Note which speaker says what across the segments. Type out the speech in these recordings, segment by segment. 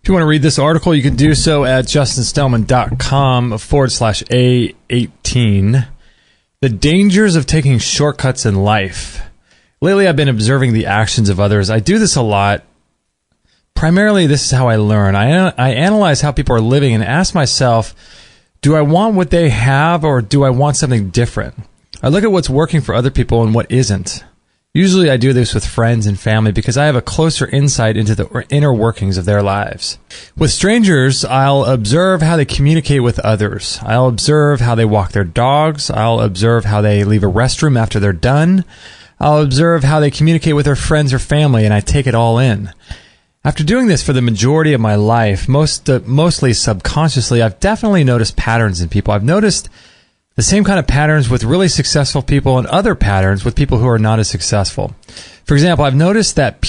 Speaker 1: If you want to read this article, you can do so at justinstellman.com/A18. The dangers of taking shortcuts in life. Lately, I've been observing the actions of others. I do this a lot. Primarily, this is how I learn. I analyze how people are living and ask myself, do I want what they have or do I want something different? I look at what's working for other people and what isn't. Usually I do this with friends and family because I have a closer insight into the inner workings of their lives. With strangers, I'll observe how they communicate with others. I'll observe how they walk their dogs. I'll observe how they leave a restroom after they're done. I'll observe how they communicate with their friends or family, and I take it all in. After doing this for the majority of my life, mostly subconsciously, I've definitely noticed patterns in people. I've noticed the same kind of patterns with really successful people and other patterns with people who are not as successful. For example, I've noticed that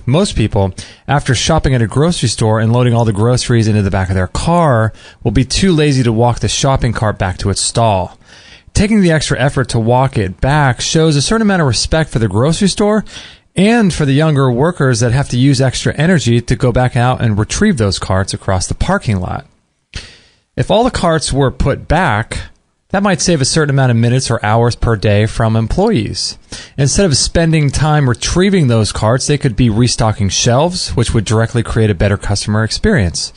Speaker 1: most people, after shopping at a grocery store and loading all the groceries into the back of their car, will be too lazy to walk the shopping cart back to its stall. Taking the extra effort to walk it back shows a certain amount of respect for the grocery store and for the younger workers that have to use extra energy to go back out and retrieve those carts across the parking lot. If all the carts were put back, that might save a certain amount of minutes or hours per day from employees. Instead of spending time retrieving those carts, they could be restocking shelves, which would directly create a better customer experience.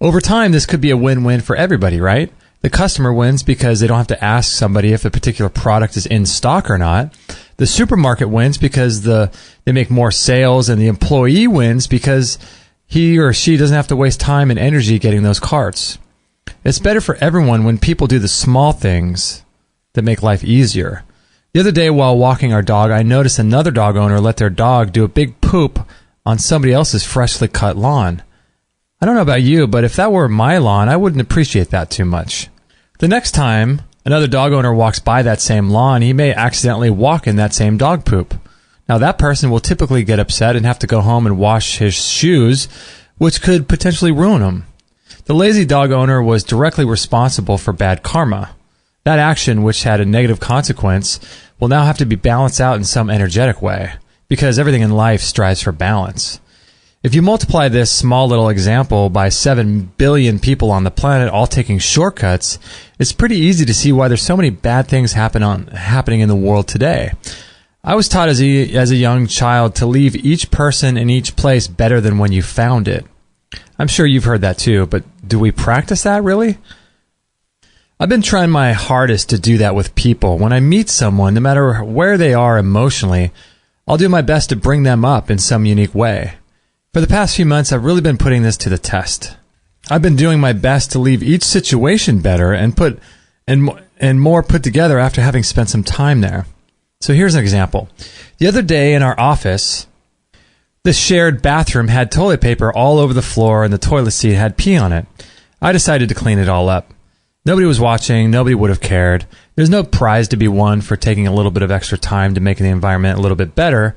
Speaker 1: Over time, this could be a win-win for everybody, right? The customer wins because they don't have to ask somebody if a particular product is in stock or not. The supermarket wins because they make more sales, and the employee wins because he or she doesn't have to waste time and energy getting those carts. It's better for everyone when people do the small things that make life easier. The other day while walking our dog, I noticed another dog owner let their dog do a big poop on somebody else's freshly cut lawn. I don't know about you, but if that were my lawn, I wouldn't appreciate that too much. The next time another dog owner walks by that same lawn, he may accidentally walk in that same dog poop. Now that person will typically get upset and have to go home and wash his shoes, which could potentially ruin him. The lazy dog owner was directly responsible for bad karma. That action, which had a negative consequence, will now have to be balanced out in some energetic way, because everything in life strives for balance. If you multiply this small little example by 7 billion people on the planet all taking shortcuts, it's pretty easy to see why there's so many bad things happening in the world today. I was taught as a young child to leave each person in each place better than when you found it. I'm sure you've heard that too, but do we practice that really? I've been trying my hardest to do that with people. When I meet someone, no matter where they are emotionally, I'll do my best to bring them up in some unique way. For the past few months, I've really been putting this to the test. I've been doing my best to leave each situation better and more put together after having spent some time there. So here's an example. The other day in our office, the shared bathroom had toilet paper all over the floor and the toilet seat had pee on it. I decided to clean it all up. Nobody was watching. Nobody would have cared. There's no prize to be won for taking a little bit of extra time to make the environment a little bit better.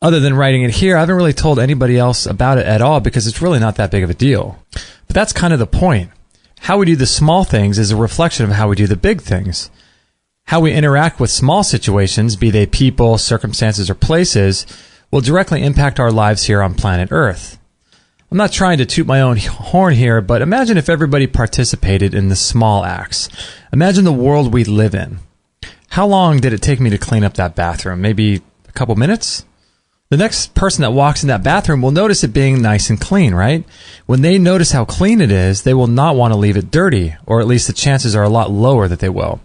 Speaker 1: Other than writing it here, I haven't really told anybody else about it at all because it's really not that big of a deal. But that's kind of the point. How we do the small things is a reflection of how we do the big things. How we interact with small situations, be they people, circumstances, or places, will directly impact our lives here on planet Earth. I'm not trying to toot my own horn here, but imagine if everybody participated in the small acts. Imagine the world we live in. How long did it take me to clean up that bathroom? Maybe a couple minutes? The next person that walks in that bathroom will notice it being nice and clean, right? When they notice how clean it is, they will not want to leave it dirty, or at least the chances are a lot lower that they will.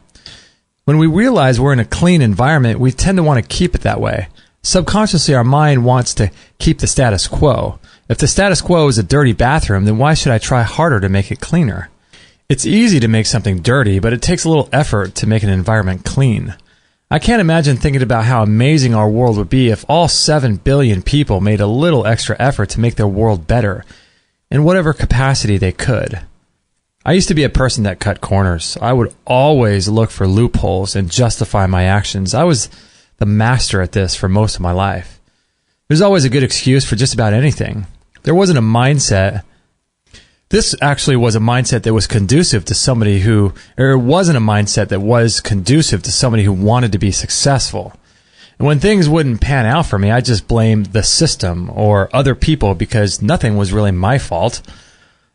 Speaker 1: When we realize we're in a clean environment, we tend to want to keep it that way. Subconsciously, our mind wants to keep the status quo. If the status quo is a dirty bathroom, then why should I try harder to make it cleaner? It's easy to make something dirty, but it takes a little effort to make an environment clean. I can't imagine thinking about how amazing our world would be if all 7 billion people made a little extra effort to make their world better, in whatever capacity they could. I used to be a person that cut corners. I would always look for loopholes and justify my actions. I was the master at this for most of my life. There's always a good excuse for just about anything. There wasn't a mindset. This actually was a mindset that was conducive to somebody who, or it wasn't a mindset that was conducive to somebody who wanted to be successful. And when things wouldn't pan out for me, I just blamed the system or other people because nothing was really my fault.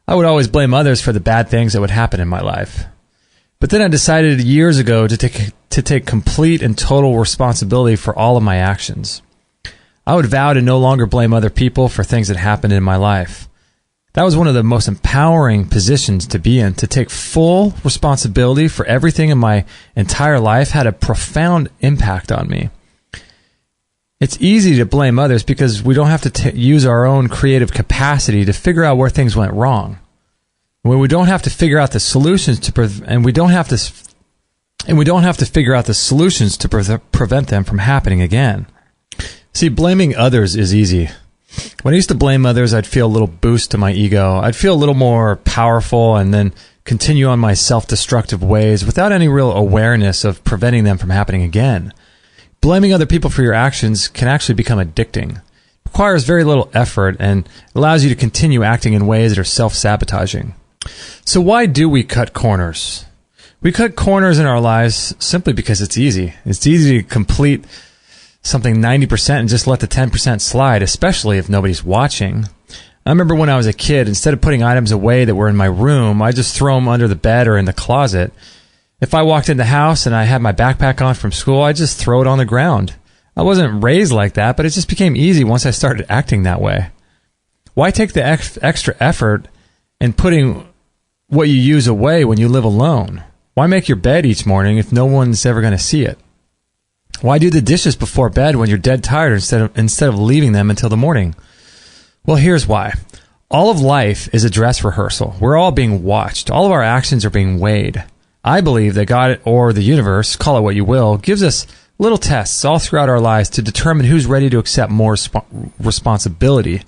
Speaker 1: I would always blame others for the bad things that would happen in my life. But then I decided years ago to take complete and total responsibility for all of my actions. I would vow to no longer blame other people for things that happened in my life. That was one of the most empowering positions to be in. To take full responsibility for everything in my entire life had a profound impact on me. It's easy to blame others because we don't have to use our own creative capacity to figure out where things went wrong. When we don't have to figure out the solutions and we don't have to figure out the solutions to prevent them from happening again. See, blaming others is easy. When I used to blame others, I'd feel a little boost to my ego. I'd feel a little more powerful and then continue on my self-destructive ways without any real awareness of preventing them from happening again. Blaming other people for your actions can actually become addicting. It requires very little effort and allows you to continue acting in ways that are self-sabotaging. So why do we cut corners? We cut corners in our lives simply because it's easy. It's easy to complete something 90% and just let the 10% slide, especially if nobody's watching. I remember when I was a kid, instead of putting items away that were in my room, I just throw them under the bed or in the closet. If I walked in the house and I had my backpack on from school, I just throw it on the ground. I wasn't raised like that, but it just became easy once I started acting that way. Why take the extra effort in putting what you use away when you live alone? Why make your bed each morning if no one's ever going to see it? Why do the dishes before bed when you're dead tired instead of leaving them until the morning? Well, here's why. All of life is a dress rehearsal. We're all being watched. All of our actions are being weighed. I believe that God or the universe, call it what you will, gives us little tests all throughout our lives to determine who's ready to accept more responsibility.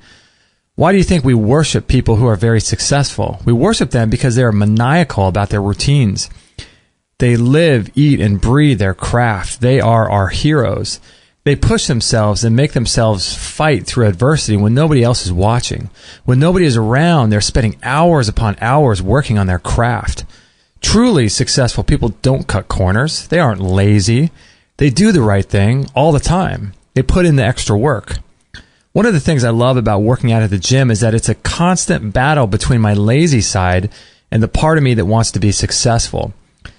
Speaker 1: Why do you think we worship people who are very successful? We worship them because they are maniacal about their routines. They live, eat, and breathe their craft. They are our heroes. They push themselves and make themselves fight through adversity when nobody else is watching. When nobody is around, they're spending hours upon hours working on their craft. Truly successful people don't cut corners. They aren't lazy. They do the right thing all the time. They put in the extra work. One of the things I love about working out at the gym is that it's a constant battle between my lazy side and the part of me that wants to be successful.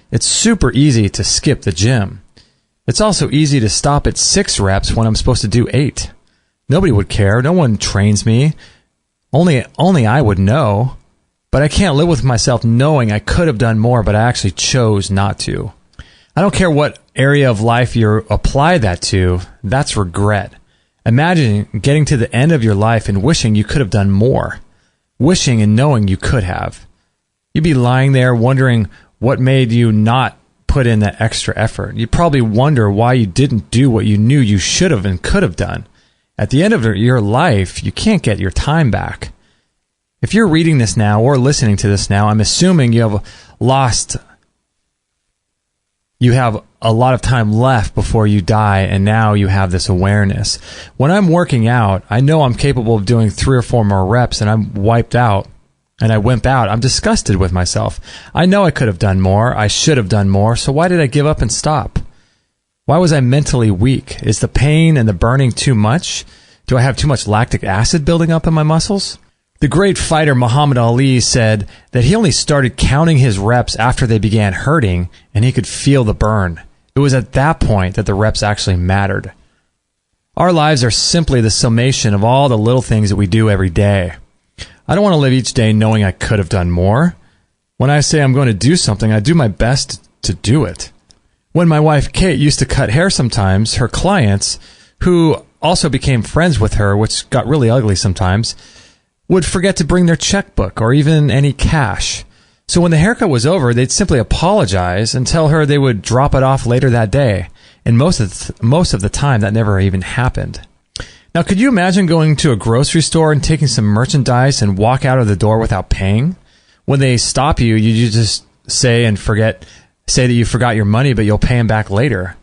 Speaker 1: It's super easy to skip the gym. It's also easy to stop at 6 reps when I'm supposed to do 8. Nobody would care. No one trains me. Only I would know. But I can't live with myself knowing I could have done more, but I actually chose not to. I don't care what area of life you apply that to. That's regret. Imagine getting to the end of your life and wishing you could have done more. Wishing and knowing you could have. You'd be lying there wondering what made you not put in that extra effort. You probably wonder why you didn't do what you knew you should have and could have done. At the end of your life, you can't get your time back. If you're reading this now or listening to this now, I'm assuming you have a lot of time left before you die, and now you have this awareness. When I'm working out, I know I'm capable of doing 3 or 4 more reps, and I'm wiped out. And I wimp out. I'm disgusted with myself. I know I could have done more. I should have done more. So why did I give up and stop? Why was I mentally weak? Is the pain and the burning too much? Do I have too much lactic acid building up in my muscles? The great fighter Muhammad Ali said that he only started counting his reps after they began hurting and he could feel the burn. It was at that point that the reps actually mattered. Our lives are simply the summation of all the little things that we do every day. I don't want to live each day knowing I could have done more. When I say I'm going to do something, I do my best to do it. When my wife Kate used to cut hair sometimes, her clients, who also became friends with her, which got really ugly sometimes, would forget to bring their checkbook or even any cash. So when the haircut was over, they'd simply apologize and tell her they would drop it off later that day. And most of the time, that never even happened. Now, could you imagine going to a grocery store and taking some merchandise and walk out of the door without paying? When they stop you, you just say that you forgot your money, but you'll pay them back later.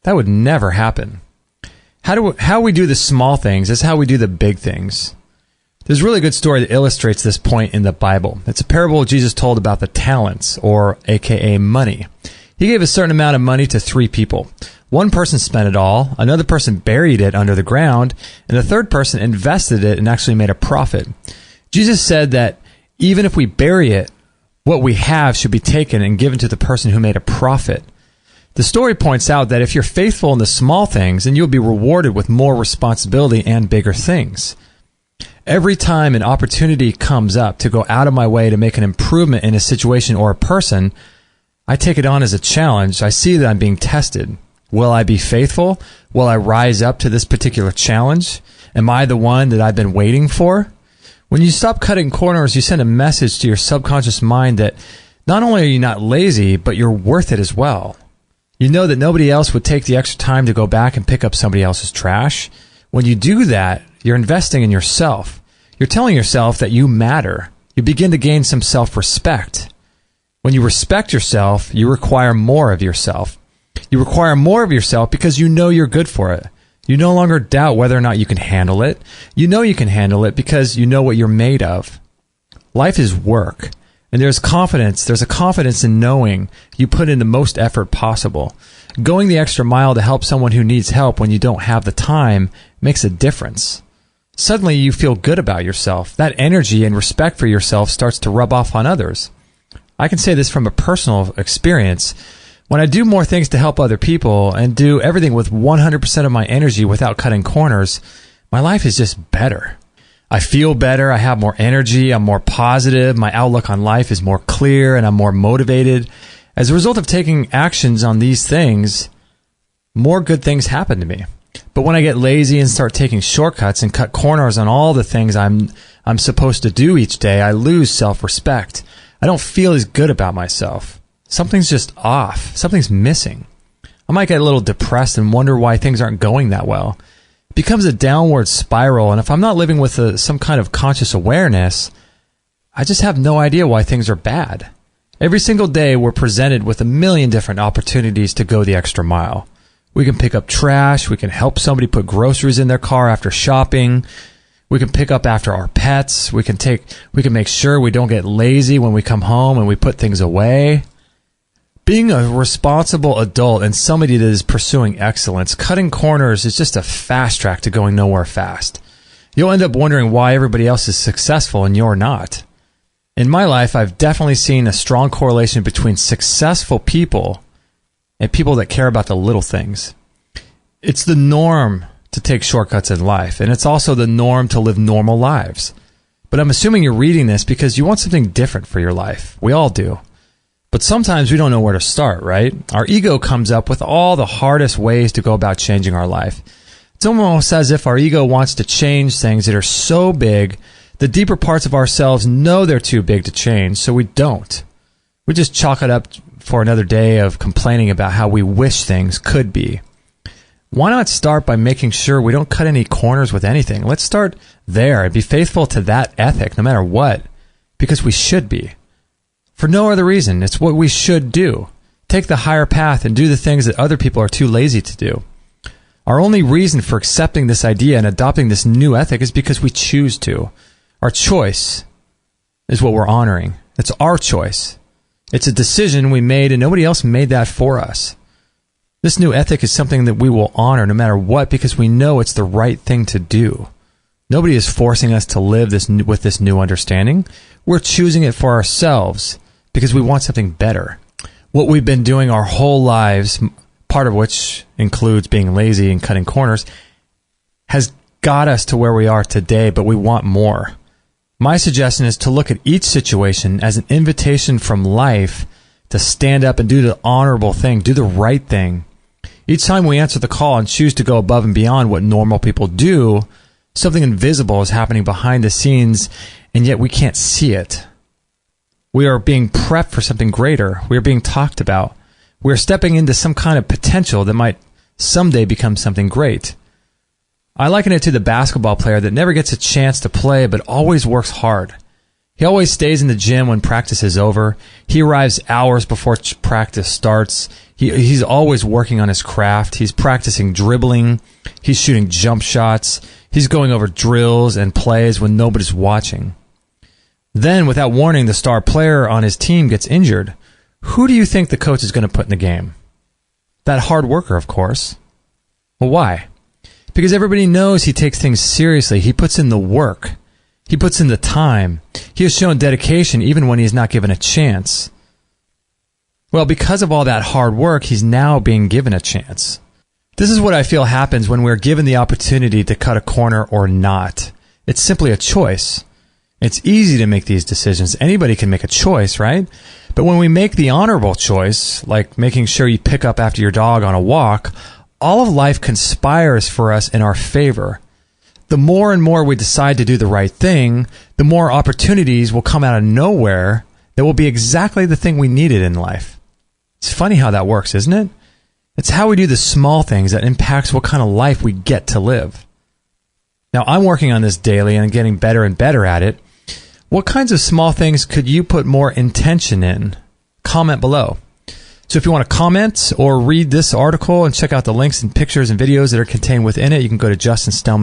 Speaker 1: That would never happen. How we do the small things is how we do the big things. There's a really good story that illustrates this point in the Bible. It's a parable Jesus told about the talents, or AKA money. He gave a certain amount of money to 3 people. One person spent it all, another person buried it under the ground, and the third person invested it and actually made a profit. Jesus said that even if we bury it, what we have should be taken and given to the person who made a profit. The story points out that if you're faithful in the small things, then you'll be rewarded with more responsibility and bigger things. Every time an opportunity comes up to go out of my way to make an improvement in a situation or a person, I take it on as a challenge. I see that I'm being tested. Will I be faithful? Will I rise up to this particular challenge? Am I the one that I've been waiting for? When you stop cutting corners, you send a message to your subconscious mind that not only are you not lazy, but you're worth it as well. You know that nobody else would take the extra time to go back and pick up somebody else's trash. When you do that, you're investing in yourself. You're telling yourself that you matter. You begin to gain some self-respect. When you respect yourself, you require more of yourself. You require more of yourself because you know you're good for it. You no longer doubt whether or not you can handle it. You know you can handle it because you know what you're made of. Life is work. And there's confidence. There's a confidence in knowing you put in the most effort possible. Going the extra mile to help someone who needs help when you don't have the time makes a difference. Suddenly you feel good about yourself. That energy and respect for yourself starts to rub off on others. I can say this from a personal experience. When I do more things to help other people and do everything with 100% of my energy without cutting corners, my life is just better. I feel better. I have more energy. I'm more positive. My outlook on life is more clear and I'm more motivated. As a result of taking actions on these things, more good things happen to me. But when I get lazy and start taking shortcuts and cut corners on all the things I'm supposed to do each day, I lose self-respect. I don't feel as good about myself. Something's just off. Something's missing. I might get a little depressed and wonder why things aren't going that well. It becomes a downward spiral, and if I'm not living with some kind of conscious awareness, I just have no idea why things are bad. Every single day, we're presented with a million different opportunities to go the extra mile. We can pick up trash. We can help somebody put groceries in their car after shopping. We can pick up after our pets. We can make sure we don't get lazy when we come home and we put things away. Being a responsible adult and somebody that is pursuing excellence, cutting corners is just a fast track to going nowhere fast. You'll end up wondering why everybody else is successful and you're not. In my life, I've definitely seen a strong correlation between successful people and people that care about the little things. It's the norm to take shortcuts in life, and it's also the norm to live normal lives. But I'm assuming you're reading this because you want something different for your life. We all do. But sometimes we don't know where to start, right? Our ego comes up with all the hardest ways to go about changing our life. It's almost as if our ego wants to change things that are so big, the deeper parts of ourselves know they're too big to change, so we don't. We just chalk it up for another day of complaining about how we wish things could be. Why not start by making sure we don't cut any corners with anything? Let's start there and be faithful to that ethic no matter what, because we should be. For no other reason. It's what we should do. Take the higher path and do the things that other people are too lazy to do. Our only reason for accepting this idea and adopting this new ethic is because we choose to. Our choice is what we're honoring. It's our choice. It's a decision we made and nobody else made that for us. This new ethic is something that we will honor no matter what because we know it's the right thing to do. Nobody is forcing us to live with this new understanding. We're choosing it for ourselves because we want something better. What we've been doing our whole lives, part of which includes being lazy and cutting corners, has got us to where we are today, but we want more. My suggestion is to look at each situation as an invitation from life to stand up and do the honorable thing, do the right thing. Each time we answer the call and choose to go above and beyond what normal people do, something invisible is happening behind the scenes, and yet we can't see it. We are being prepped for something greater. We are being talked about. We are stepping into some kind of potential that might someday become something great. I liken it to the basketball player that never gets a chance to play but always works hard. He always stays in the gym when practice is over. He arrives hours before practice starts. He's always working on his craft. He's practicing dribbling. He's shooting jump shots. He's going over drills and plays when nobody's watching. Then, without warning, the star player on his team gets injured. Who do you think the coach is going to put in the game? That hard worker, of course. Well, why? Because everybody knows he takes things seriously. He puts in the work. He puts in the time. He has shown dedication even when he's not given a chance. Well, because of all that hard work, he's now being given a chance. This is what I feel happens when we're given the opportunity to cut a corner or not. It's simply a choice. It's easy to make these decisions. Anybody can make a choice, right? But when we make the honorable choice, like making sure you pick up after your dog on a walk, all of life conspires for us in our favor. The more and more we decide to do the right thing, the more opportunities will come out of nowhere that will be exactly the thing we needed in life. It's funny how that works, isn't it? It's how we do the small things that impacts what kind of life we get to live. Now, I'm working on this daily and getting better and better at it. What kinds of small things could you put more intention in? Comment below. So if you want to comment or read this article and check out the links and pictures and videos that are contained within it, you can go to Justin Stellman.